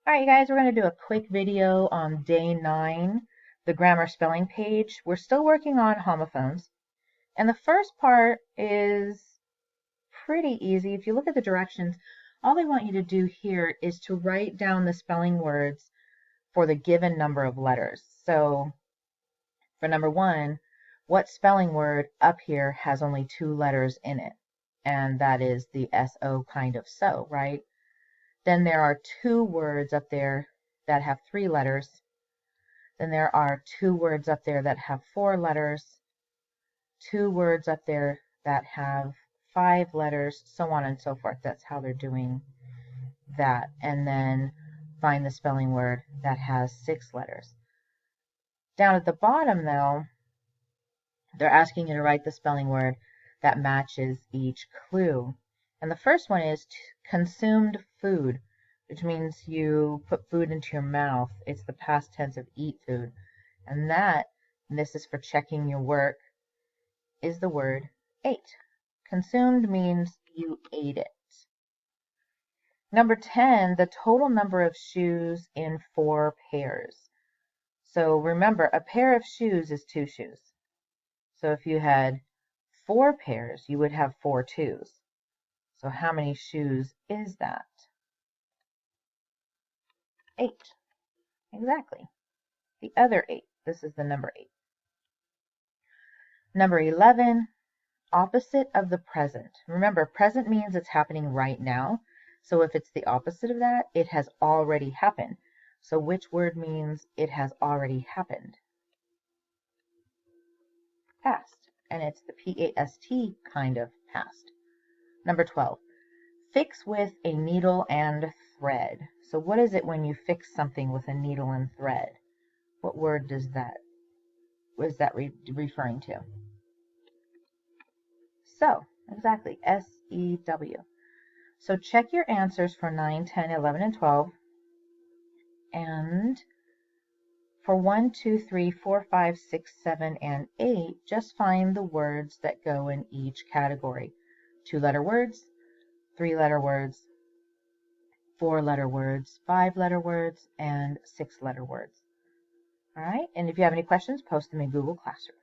All right, you guys, we're going to do a quick video on day 9, the grammar spelling page. We're still working on homophones. And the first part is pretty easy. If you look at the directions, all they want you to do here is to write down the spelling words for the given number of letters. So for number 1, what spelling word up here has only 2 letters in it? And that is the S-O kind of so, right? Then there are 2 words up there that have 3 letters. Then there are 2 words up there that have 4 letters, 2 words up there that have 5 letters, so on and so forth. That's how they're doing that. And then find the spelling word that has 6 letters. Down at the bottom, though, they're asking you to write the spelling word that matches each clue. And the first one is consumed food, which means you put food into your mouth. It's the past tense of eat food. And this is for checking your work, is the word ate. Consumed means you ate it. Number 10, the total number of shoes in 4 pairs. So remember, a pair of shoes is 2 shoes. So if you had 4 pairs, you would have 4 twos. So how many shoes is that? 8. Exactly. The other 8. This is the number 8. Number 11, opposite of the present. Remember, present means it's happening right now. So if it's the opposite of that, it has already happened. So which word means it has already happened? Past. And it's the P-A-S-T kind of past. Number 12, fix with a needle and thread. So what is it when you fix something with a needle and thread? What word is that referring to? So, exactly, S-E-W. So check your answers for 9, 10, 11, and 12. And for 1, 2, 3, 4, 5, 6, 7, and 8, just find the words that go in each category. 2-letter words, 3-letter words, 4-letter words, 5-letter words, and 6-letter words. All right, and if you have any questions, post them in Google Classroom.